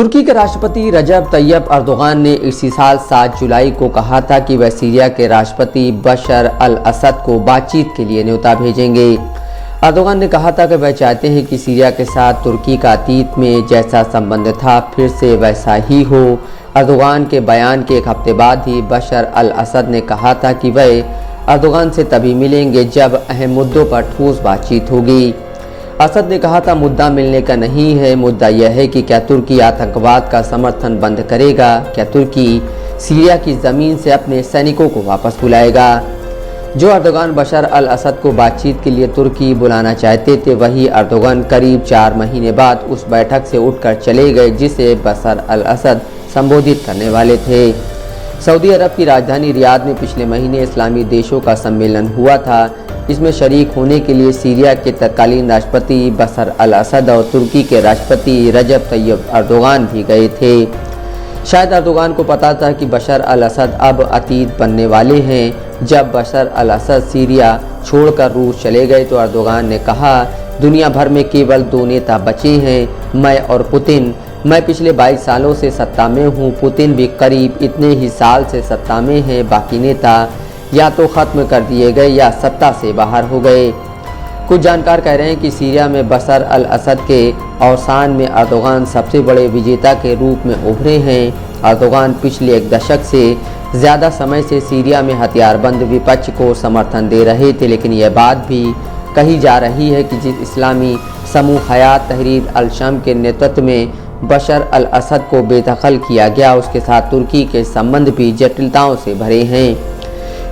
तुर्की के राष्ट्रपति रजब तैयब अर्दोगान ने इसी साल 7 जुलाई को कहा था कि वह सीरिया के राष्ट्रपति बशर अल असद को बातचीत के लिए न्योता भेजेंगे। अर्दोगान ने कहा था कि वह चाहते हैं कि सीरिया के साथ तुर्की का अतीत में जैसा संबंध था फिर से वैसा ही हो। अर्दोगान के बयान के एक हफ्ते बाद ही बशर अल असद ने कहा था कि वह अर्दोगान से तभी मिलेंगे जब अहम मुद्दों पर ठोस बातचीत होगी। असद ने कहा था, मुद्दा मिलने का नहीं है, मुद्दा यह है कि क्या तुर्की आतंकवाद का समर्थन बंद करेगा, क्या तुर्की सीरिया की ज़मीन से अपने सैनिकों को वापस बुलाएगा। जो अर्दोगान बशर अल असद को बातचीत के लिए तुर्की बुलाना चाहते थे, वही अर्दोगान करीब 4 महीने बाद उस बैठक से उठकर चले गए जिसे बशर अल असद संबोधित करने वाले थे। सऊदी अरब की राजधानी रियाद में पिछले महीने इस्लामी देशों का सम्मेलन हुआ था। इसमें शरीक होने के लिए सीरिया के तत्कालीन राष्ट्रपति बशर अल असद और तुर्की के राष्ट्रपति रजब तैयब अर्दोगान भी गए थे। शायद अर्दोगान को पता था कि बशर अल असद अब अतीत बनने वाले हैं। जब बशर अल असद सीरिया छोड़कर रूस चले गए तो अर्दोगान ने कहा, दुनिया भर में केवल 2 नेता बचे हैं, मैं और पुतिन। मैं पिछले 22 सालों से सत्ता में हूँ, पुतिन भी करीब इतने ही साल से सत्ता में हैं। बाकी नेता या तो ख़त्म कर दिए गए या सत्ता से बाहर हो गए। कुछ जानकार कह रहे हैं कि सीरिया में बशर अल असद के अवसान में अर्दोगान सबसे बड़े विजेता के रूप में उभरे हैं। अर्दोगान पिछले 1 दशक से ज़्यादा समय से सीरिया में हथियारबंद विपक्ष को समर्थन दे रहे थे, लेकिन यह बात भी कही जा रही है कि जिस इस्लामी समूह हयात तहरीर अल शम के नेतृत्व में बशर अल असद को बेदखल किया गया, उसके साथ तुर्की के संबंध भी जटिलताओं से भरे हैं।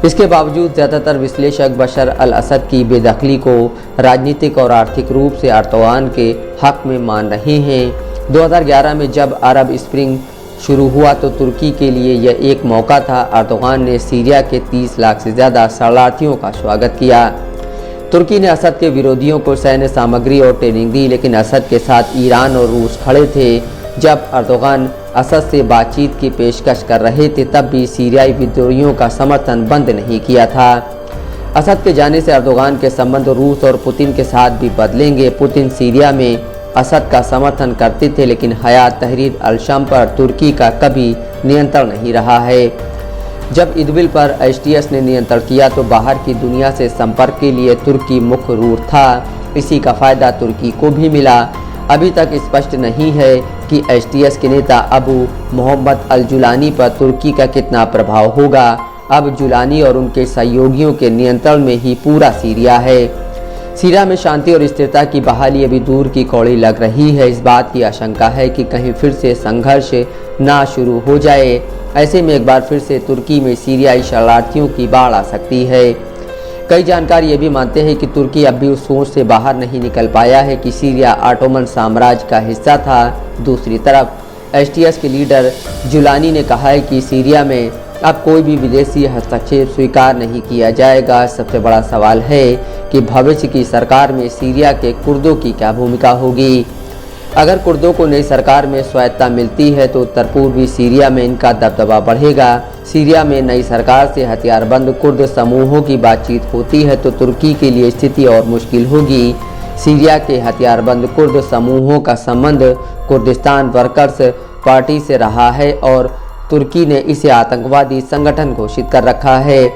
इसके बावजूद ज़्यादातर विश्लेषक बशर अल असद की बेदखली को राजनीतिक और आर्थिक रूप से अर्दोगान के हक में मान रहे हैं। 2011 में जब अरब स्प्रिंग शुरू हुआ तो तुर्की के लिए यह एक मौका था। अर्दोगान ने सीरिया के 30 लाख से ज़्यादा शरणार्थियों का स्वागत किया। तुर्की ने असद के विरोधियों को सैन्य सामग्री और ट्रेनिंग दी, लेकिन असद के साथ ईरान और रूस खड़े थे। जब अर्दोगान असद से बातचीत की पेशकश कर रहे थे तब भी सीरियाई विद्रोहियों का समर्थन बंद नहीं किया था। असद के जाने से अर्दोगान के संबंध रूस और पुतिन के साथ भी बदलेंगे। पुतिन सीरिया में असद का समर्थन करते थे, लेकिन हयात तहरीर अल शम पर तुर्की का कभी नियंत्रण नहीं रहा है। जब इदबिल पर एसटीएस ने नियंत्रण किया तो बाहर की दुनिया से संपर्क के लिए तुर्की मुख्य रूट था। इसी का फायदा तुर्की को भी मिला। अभी तक स्पष्ट नहीं है कि एसटीएस के नेता अबू मोहम्मद अल जुलानी पर तुर्की का कितना प्रभाव होगा। अब जुलानी और उनके सहयोगियों के नियंत्रण में ही पूरा सीरिया है। सीरिया में शांति और स्थिरता की बहाली अभी दूर की कौड़ी लग रही है। इस बात की आशंका है कि कहीं फिर से संघर्ष ना शुरू हो जाए। ऐसे में एक बार फिर से तुर्की में सीरियाई शरणार्थियों की बाढ़ आ सकती है। कई जानकार ये भी मानते हैं कि तुर्की अब भी उस सोच से बाहर नहीं निकल पाया है कि सीरिया ऑटोमन साम्राज्य का हिस्सा था। दूसरी तरफ एसटीएस के लीडर जुलानी ने कहा है कि सीरिया में अब कोई भी विदेशी हस्तक्षेप स्वीकार नहीं किया जाएगा। सबसे बड़ा सवाल है कि भविष्य की सरकार में सीरिया के कुर्दों की क्या भूमिका होगी। अगर कुर्दों को नई सरकार में स्वायत्तता मिलती है तो उत्तर पूर्वी सीरिया में इनका दबदबा बढ़ेगा। सीरिया में नई सरकार से हथियारबंद कुर्द समूहों की बातचीत होती है तो तुर्की के लिए स्थिति और मुश्किल होगी। सीरिया के हथियारबंद कुर्द समूहों का संबंध कुर्दिस्तान वर्कर्स पार्टी से रहा है और तुर्की ने इसे आतंकवादी संगठन घोषित कर रखा है।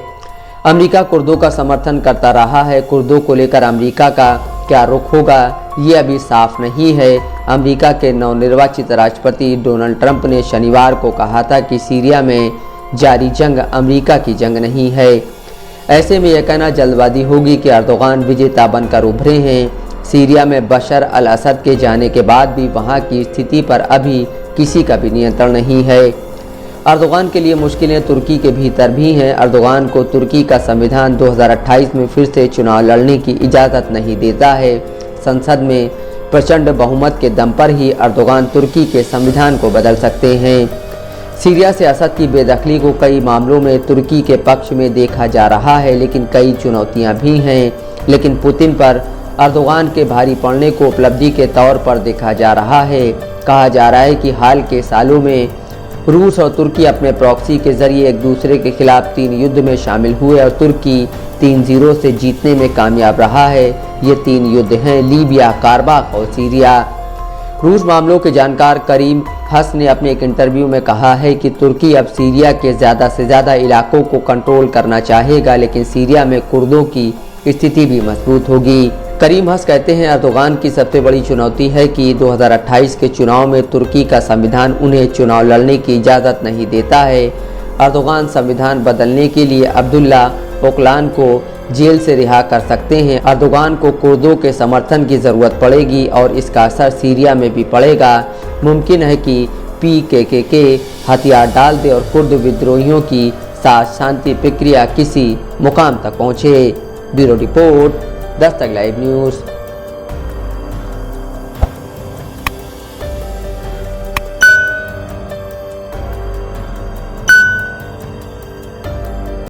अमेरिका कुर्दों का समर्थन करता रहा है। कुर्दों को लेकर अमेरिका का क्या रुख होगा ये अभी साफ नहीं है। अमेरिका के नवनिर्वाचित राष्ट्रपति डोनाल्ड ट्रंप ने शनिवार को कहा था कि सीरिया में जारी जंग अमेरिका की जंग नहीं है। ऐसे में यह कहना जल्दबाजी होगी कि अर्दोगान विजेता बनकर उभरे हैं। सीरिया में बशर अल असद के जाने के बाद भी वहां की स्थिति पर अभी किसी का भी नियंत्रण नहीं है। अर्दोगान के लिए मुश्किलें तुर्की के भीतर भी हैं। अर्दोगान को तुर्की का संविधान 2028 में फिर से चुनाव लड़ने की इजाज़त नहीं देता है। संसद में प्रचंड बहुमत के दम पर ही अर्दोगान तुर्की के संविधान को बदल सकते हैं। सीरिया से असद की बेदखली को कई मामलों में तुर्की के पक्ष में देखा जा रहा है, लेकिन कई चुनौतियां भी हैं। लेकिन पुतिन पर अर्दोगान के भारी पड़ने को उपलब्धि के तौर पर देखा जा रहा है। कहा जा रहा है कि हाल के सालों में रूस और तुर्की अपने प्रॉक्सी के जरिए एक दूसरे के खिलाफ 3 युद्ध में शामिल हुए और तुर्की 3-0 से जीतने में कामयाब रहा है। ये 3 युद्ध हैं लीबिया, कारबाख और सीरिया। रूस मामलों के जानकार करीम हस ने अपने एक इंटरव्यू में कहा है कि तुर्की अब सीरिया के ज़्यादा से ज़्यादा इलाकों को कंट्रोल करना चाहेगा, लेकिन सीरिया में कुर्दों की स्थिति भी मजबूत होगी। करीम हस कहते हैं, अर्दोगान की सबसे बड़ी चुनौती है कि 2028 के चुनाव में तुर्की का संविधान उन्हें चुनाव लड़ने की इजाज़त नहीं देता है। अर्दोगान संविधान बदलने के लिए अब्दुल्ला ओकलान को जेल से रिहा कर सकते हैं। अर्दोगान को कुर्दों के समर्थन की ज़रूरत पड़ेगी और इसका असर सीरिया में भी पड़ेगा। मुमकिन है कि PKK हथियार डाल दे और कुर्द विद्रोहियों की साथ शांति प्रक्रिया किसी मुकाम तक पहुँचे। Bureau report, Dastak live news.